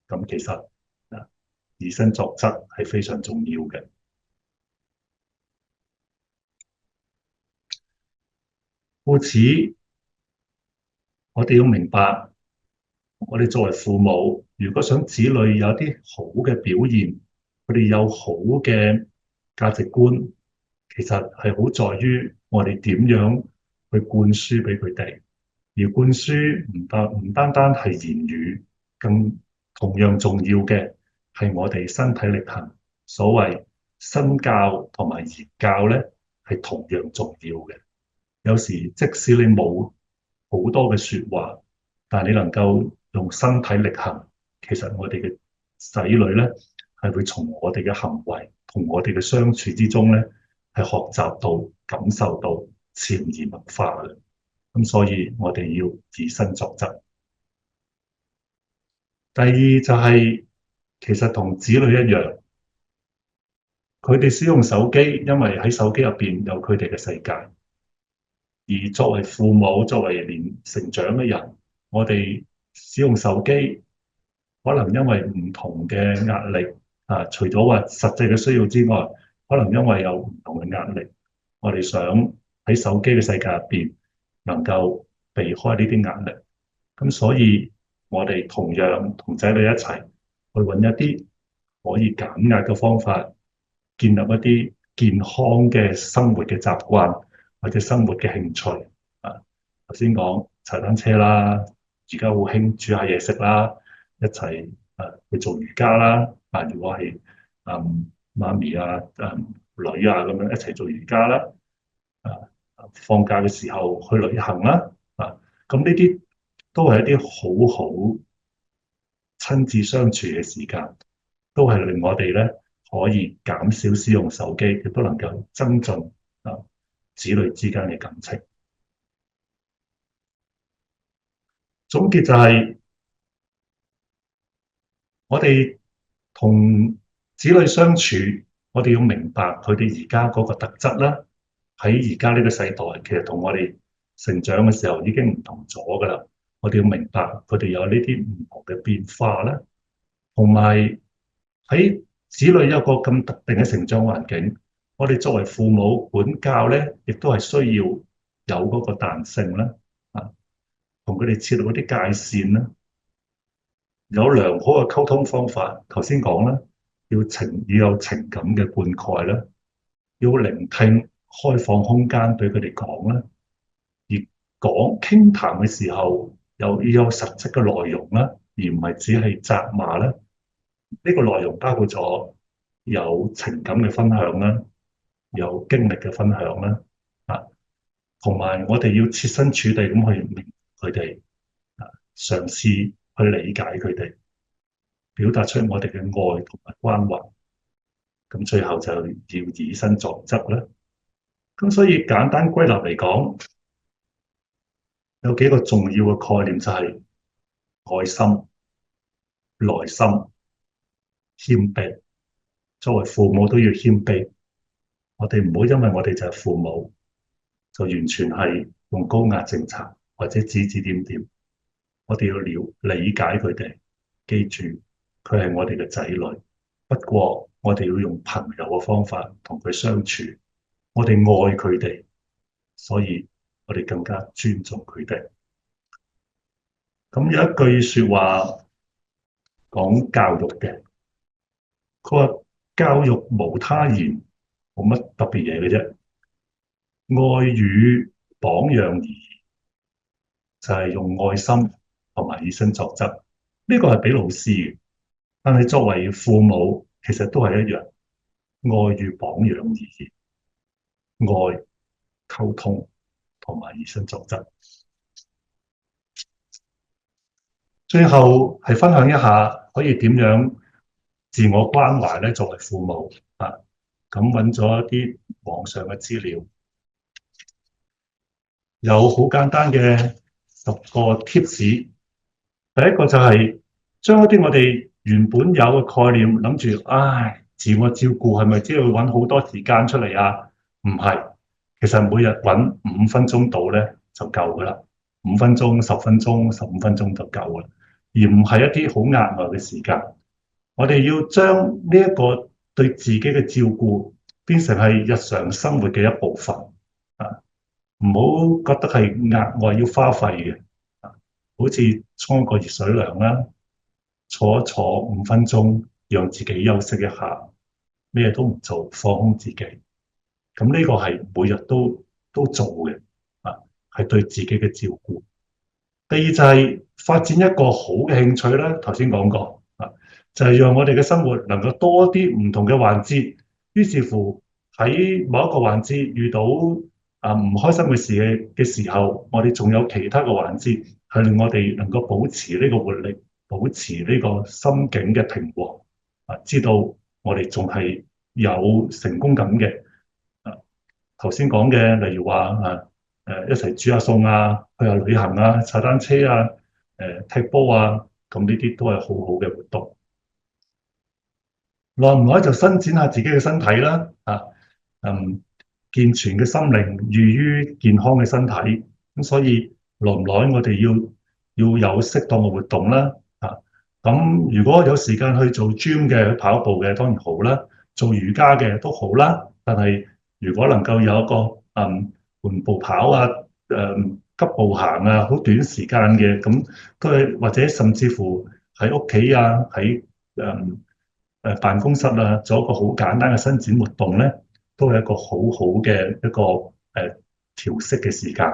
咁其實以身作則係非常重要嘅。故此，我哋要明白，我哋作為父母，如果想子女有啲好嘅表現，佢哋有好嘅價值觀，其實係好在於我哋點樣去灌輸俾佢哋。而灌輸唔單單係言語，更同樣重要嘅係我哋身體力行。所謂身教同埋言教咧，係同樣重要嘅。有時即使你冇好多嘅說話，但係你能夠用身體力行，其實我哋嘅仔女咧係會從我哋嘅行為同我哋嘅相處之中咧係學習到、感受到潛移默化嘅。咁所以我哋要以身作則。第二就係其實同子女一樣，佢哋使用手機，因為喺手機入邊有佢哋嘅世界。而作為父母，作為年成長嘅人，我哋使用手機，可能因為唔同嘅壓力除咗話實際嘅需要之外，可能因為有唔同嘅壓力，我哋想喺手機嘅世界入邊能夠避開呢啲壓力。咁所以，我哋同樣同仔女一齊去揾一啲可以減壓嘅方法，建立一啲健康嘅生活嘅習慣。或者生活嘅興趣頭先講踩單車啦，而家好興煮下嘢食啦，一齊去做瑜伽啦。如果係媽咪女咁樣一齊做瑜伽啦。放假嘅時候去旅行啦。咁呢啲都係一啲好好親自相處嘅時間，都係令我哋咧可以減少使用手機，亦都能夠增進子女之間嘅感情。總結就係，我哋同子女相處，我哋要明白佢哋而家嗰個特質啦。喺而家呢個世代，其實同我哋成長嘅時候已經唔同咗㗎啦。我哋要明白佢哋有呢啲唔同嘅變化啦，同埋喺子女有個咁特定嘅成長環境，我哋作為父母管教咧，亦都係需要有嗰個彈性啦，啊，同佢哋設立嗰啲界線啦，有良好嘅溝通方法。頭先講啦，要有情感嘅灌溉啦，要聆聽、開放空間俾佢哋講啦，而傾談嘅時候又要有實質嘅內容啦，而唔係只係責罵啦。呢個內容包括咗有情感嘅分享啦，有經歷嘅分享啦，啊，同埋我哋要設身處地咁去明佢哋，啊，嘗試去理解佢哋，表達出我哋嘅愛同埋關懷。咁最後就要以身作則啦。咁所以簡單歸納嚟講，有幾個重要嘅概念就係愛心、耐心、謙卑。作為父母都要謙卑，我哋唔好因為我哋就係父母，就完全係用高壓政策或者指指點點。我哋要理解佢哋，記住佢係我哋嘅仔女。不過我哋要用朋友嘅方法同佢相處，我哋愛佢哋，所以我哋更加尊重佢哋。咁有一句說話講教育嘅，佢話教育無他言，冇乜特別嘢嘅啫，愛與榜樣而已，就係用愛心同埋以身作則。呢個係俾老師嘅，但係作為父母，其實都係一樣，愛與榜樣而已，愛、溝通同埋以身作則。最後係分享一下可以點樣自我關懷咧，作為父母啊，咁揾咗一啲網上嘅資料，有好簡單嘅10個 tips。第一個就係將一啲我哋原本有嘅概念諗住，自我照顧係咪只要揾好多時間出嚟啊？唔係，其實每日揾5分鐘到咧就夠噶啦，5分鐘、10分鐘、15分鐘就夠噶啦，而唔係一啲好額外嘅時間。我哋要將呢一個對自己嘅照顧變成係日常生活嘅一部分啊，唔好覺得係額外要花費嘅。好似沖個熱水涼啦，坐一坐5分鐘，讓自己休息一下，咩都唔做，放空自己。咁呢個係每日都做嘅，係對自己嘅照顧。第二就係發展一個好嘅興趣啦，頭先講過，就係讓我哋嘅生活能夠多啲唔同嘅環節。於是乎喺某一個環節遇到唔開心嘅事嘅時候，我哋仲有其他嘅環節係令我哋能夠保持呢個活力，保持呢個心境嘅平和。知道我哋仲係有成功感嘅。頭先講嘅，例如話一齊煮下餸啊，去下旅行啊，踩單車啊，踢波啊，咁呢啲都係好好嘅活動。耐唔耐就伸展下自己嘅身體啦，健全嘅心靈寓於健康嘅身體，咁所以耐唔耐我哋要有適當嘅活動啦，咁如果有時間去做 gym 嘅、跑步嘅，當然好啦，做瑜伽嘅都好啦。但係如果能夠有一個緩步跑啊、急步行啊，好短時間嘅，咁都係，或者甚至乎喺屋企啊，喺辦公室啊，做一個好簡單嘅伸展活動咧，都係一個好好嘅一個調息嘅時間。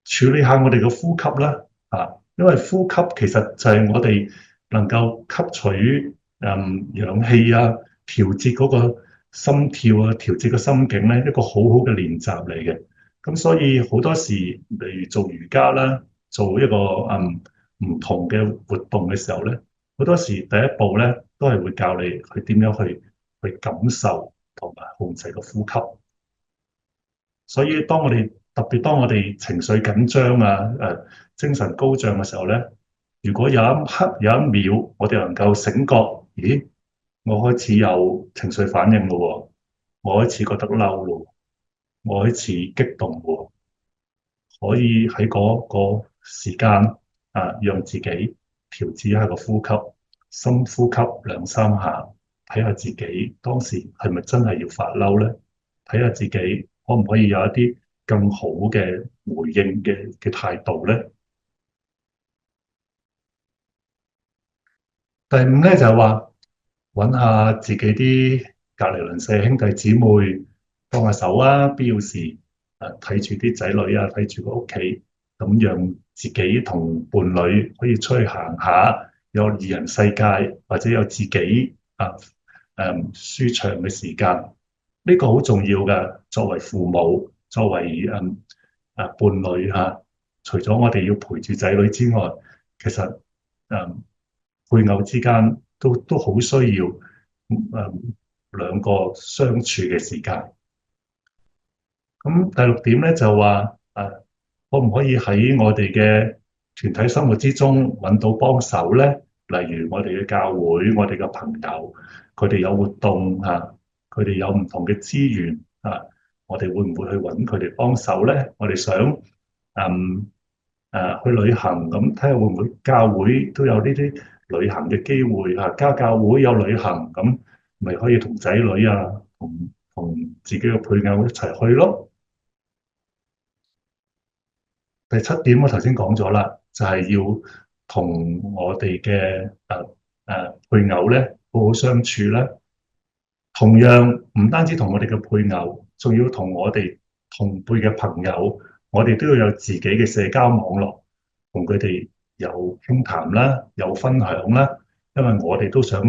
處理下我哋嘅呼吸啦，因為呼吸其實就係我哋能夠吸取氧氣啊，調節嗰個心跳啊，調節個心境咧，一個好好嘅練習嚟嘅。咁所以好多時，例如做瑜伽啦，做一個唔同嘅活動嘅時候咧，好多時第一步咧都係會教你去點樣去感受同埋控制個呼吸。所以特別當我哋情緒緊張啊、精神高漲嘅時候咧，如果有一刻有一秒，我哋能夠醒覺，咦，我開始有情緒反應咯，我開始覺得嬲咯，我開始激動喎，可以喺嗰個時間讓自己調節一下個呼吸，深呼吸兩三下，睇下自己當時係咪真係要發嬲咧？睇下自己可唔可以有一啲更好嘅回應嘅態度咧？第五咧就係話揾下自己啲隔離鄰舍兄弟姊妹幫下手啊，必要時睇住啲仔女啊，睇住個屋企，咁讓自己同伴侶可以出去行下，有二人世界，或者有自己舒暢嘅時間，呢個好重要㗎。作為父母，作為伴侶除咗我哋要陪住仔女之外，其實配偶之間都好需要兩個相處嘅時間。咁第六點咧就話可唔可以喺我哋嘅團體生活之中揾到幫手咧？例如我哋嘅教會、我哋嘅朋友，佢哋有活動佢哋有唔同嘅資源我哋會唔會去揾佢哋幫手咧？我哋想嗯去旅行，咁睇下會唔會教會都有呢啲旅行嘅機會家教會有旅行，咁咪可以同仔女同自己嘅配偶一齊去咯。第七點我頭先講咗啦，就係要同我哋嘅配偶咧好好相處啦。同樣唔單止同我哋嘅配偶，仲要同我哋同輩嘅朋友，我哋都要有自己嘅社交網絡，同佢哋有傾談啦，有分享啦。因為我哋都想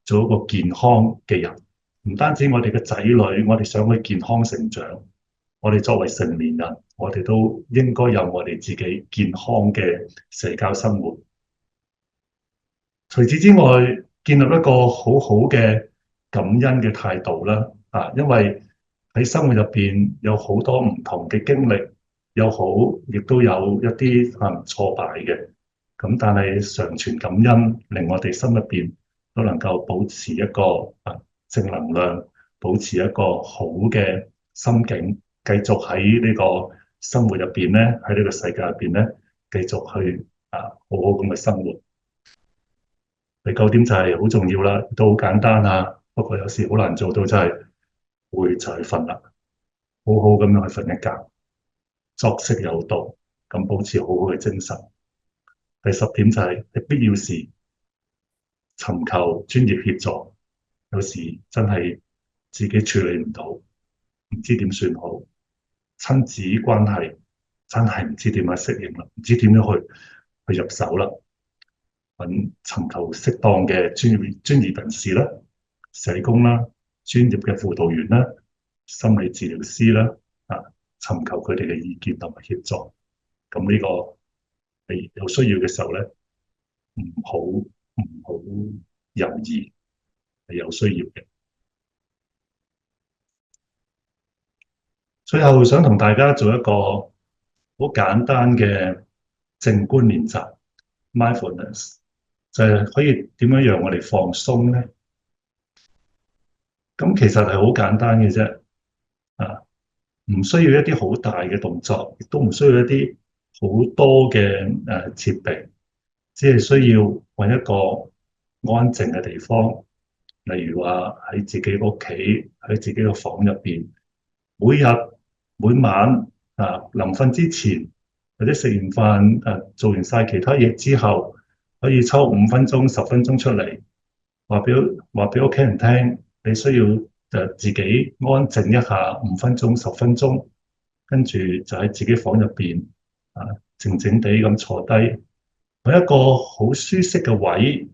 做一個健康嘅人，唔單止我哋嘅仔女，我哋想去健康成長。我哋作為成年人，我哋都應該有我哋自己健康嘅社交生活。除此之外，建立一個好好嘅感恩嘅態度啦。因為喺生活入邊有好多唔同嘅經歷，有好，亦都有一啲挫敗嘅。咁但係常存感恩，令我哋心入邊都能夠保持一個正能量，保持一個好嘅心境，繼續喺呢個生活入邊咧，喺呢個世界入邊咧，繼續去好好咁嘅生活。第九點就係好重要啦，都好簡單不過有時好難做到，就係會就係瞓啦，好好咁樣去瞓一覺，作息有道，咁保持好好嘅精神。第十點就係喺必要時尋求專業協助，有時真係自己處理唔到，唔知點算好。親子關係真係唔知點樣適應啦，唔知點樣去入手啦。尋求適當嘅專業人士啦，社工啦，專業嘅輔導員啦，心理治療師啦，尋求佢哋嘅意見同埋協助。咁呢個係有需要嘅時候咧，唔好猶豫，係有需要嘅。最後想同大家做一個好簡單嘅靜觀練習 mindfulness。就係可以點樣讓我哋放鬆咧？咁其實係好簡單嘅啫，唔需要一啲好大嘅動作，亦都唔需要一啲好多嘅設備，只係需要揾一個安靜嘅地方，例如話喺自己屋企，喺自己個房入邊，每日每晚臨瞓之前，或者食完飯做完晒其他嘢之後，可以抽5分鐘、10分鐘出嚟，話俾屋企人聽，你需要自己安靜一下5分鐘、10分鐘，跟住就喺自己房入邊靜靜地咁坐低，揾一個好舒適嘅位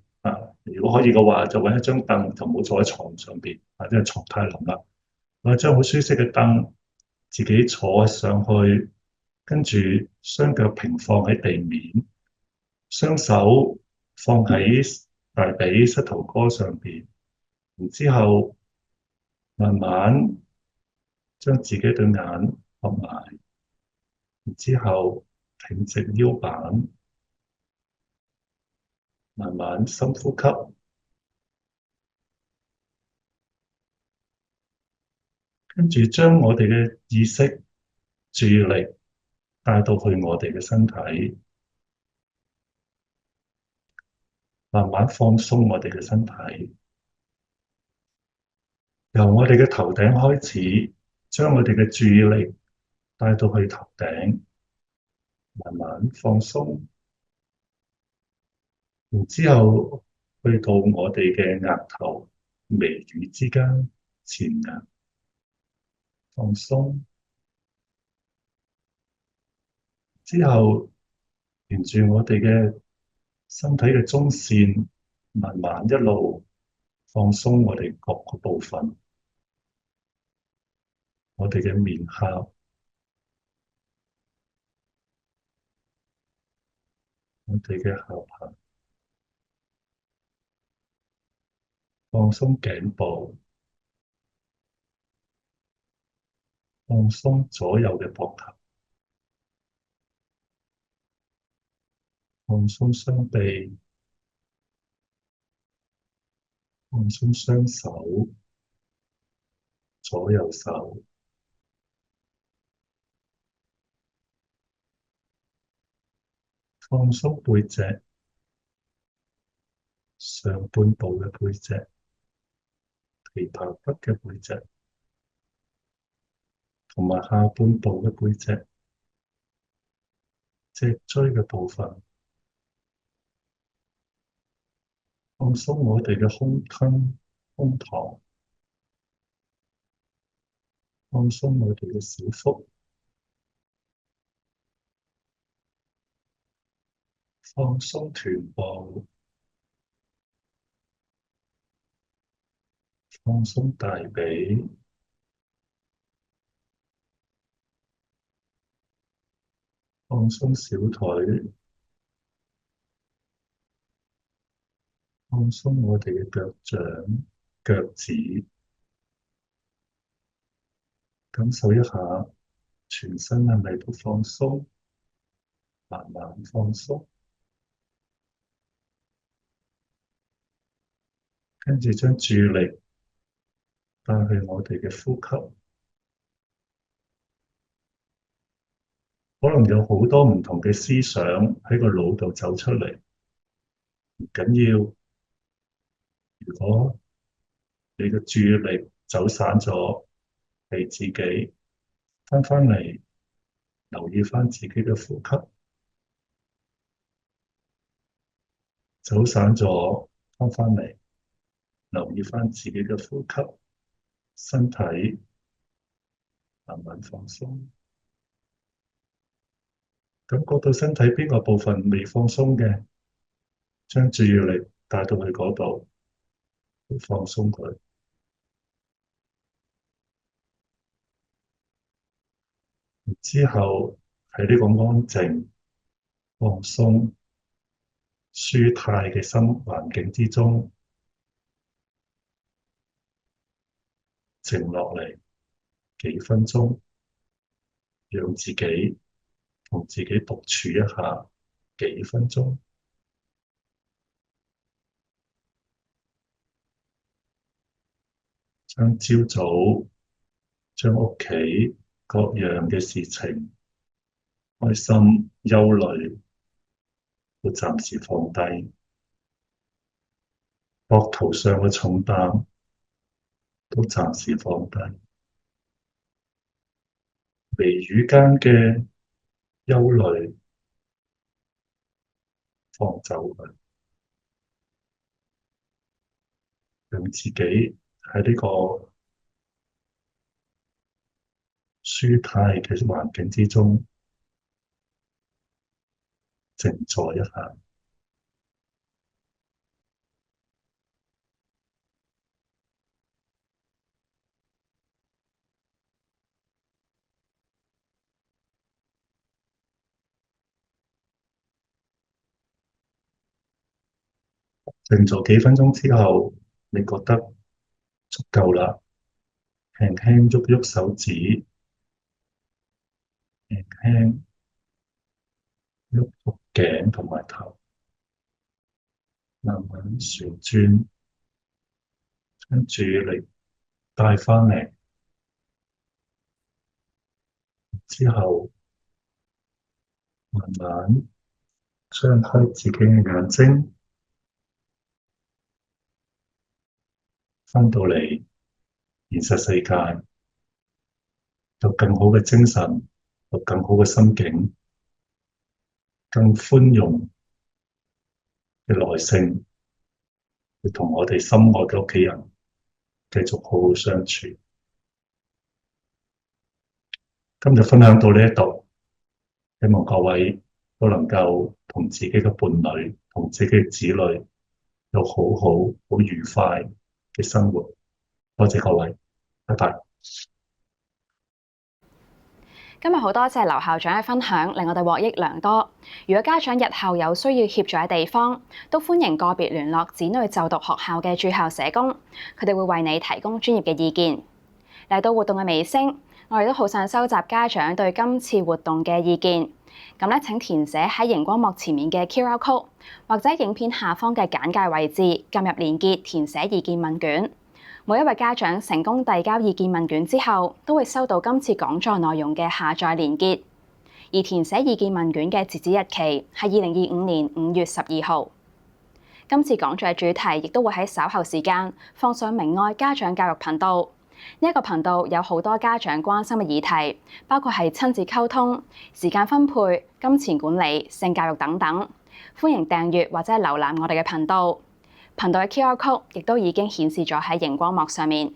如果可以嘅話，就揾一張凳，就唔好坐喺床上邊，因為床太腍啦。揾一張好舒適嘅凳，自己坐上去，跟住雙腳平放喺地面。雙手放喺大髀膝頭哥上邊，然之後慢慢將自己對眼合埋，然之後挺直腰板，慢慢深呼吸，跟住將我哋嘅意識注意力帶到去我哋嘅身體。慢慢放鬆我哋嘅身體，由我哋嘅頭頂開始，將我哋嘅注意力帶到去頭頂，慢慢放鬆，然之後去到我哋嘅額頭、眉宇之間、前額放鬆，之後沿住我哋嘅身體嘅中線，慢慢一路放鬆我哋各個部分，我哋嘅面頰、我哋嘅下巴，放鬆頸部，放鬆左右嘅膊頭，放鬆雙臂，放鬆雙手，左右手，放鬆背脊，上半部嘅背脊，琵琶骨嘅背脊，同埋下半部嘅背脊，脊椎嘅部分，放鬆我哋嘅胸襟、胸膛，放鬆我哋嘅小腹，放鬆臀部，放鬆大髀，放鬆小腿，放鬆我哋嘅腳掌、腳趾，感受一下全身係咪都放鬆，慢慢放鬆，跟住將注意力帶去我哋嘅呼吸，可能有好多唔同嘅思想喺個腦度走出嚟，唔緊要。如果你嘅注意力走散咗，你自己翻返嚟，留意翻自己嘅呼吸，走散咗，翻返嚟，留意翻自己嘅呼吸，身體慢慢放鬆，感覺到身體邊個部分未放鬆嘅，將注意力帶到去嗰度，放鬆佢。之後喺呢個安靜、放鬆、舒泰嘅心環境之中，靜落嚟幾分鐘，讓自己同自己獨處一下幾分鐘，將朝早、將屋企各樣嘅事情、開心、憂慮都暫時放低，膊頭上嘅重擔都暫時放低，眉宇間嘅憂慮放走佢，讓自己喺呢個舒泰嘅環境之中靜坐一下。靜坐幾分鐘之後，你覺得足夠啦，輕輕喐喐手指，輕輕喐喐頸同埋頭，慢慢旋轉，將注意力帶返嚟，之後慢慢張開自己嘅眼睛，返到嚟現實世界，有更好嘅精神，有更好嘅心境，更寬容嘅耐性，去同我哋心愛嘅屋企人繼續好好相處。今日分享到呢一度，希望各位都能夠同自己嘅伴侶、同自己嘅子女有好愉快嘅生活。多謝各位，拜拜。今日好多謝劉校長嘅分享，令我哋獲益良多。如果家長日後有需要協助嘅地方，都歡迎個別聯絡子女就讀學校嘅駐校社工，佢哋會為你提供專業嘅意見。嚟到活動嘅尾聲，我哋都好想收集家長對今次活動嘅意見。咁咧，請填寫喺熒光幕前面嘅 QR code，或者影片下方嘅簡介位置，撳入連結填寫意見問卷。每一位家長成功遞交意見問卷之後，都會收到今次講座內容嘅下載連結。而填寫意見問卷嘅截止日期係2025年5月12號。今次講座嘅主題亦都會喺稍後時間放上明愛家長教育頻道。呢一個頻道有好多家長關心嘅議題，包括係親子溝通、時間分配、金錢管理、性教育等等。歡迎訂閱或者瀏覽我哋嘅頻道。頻道嘅 QR code 亦都已經顯示咗喺熒光幕上面。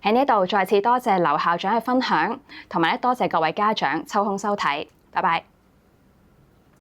喺呢度再次多謝劉校長嘅分享，同埋多謝各位家長抽空收睇。拜拜。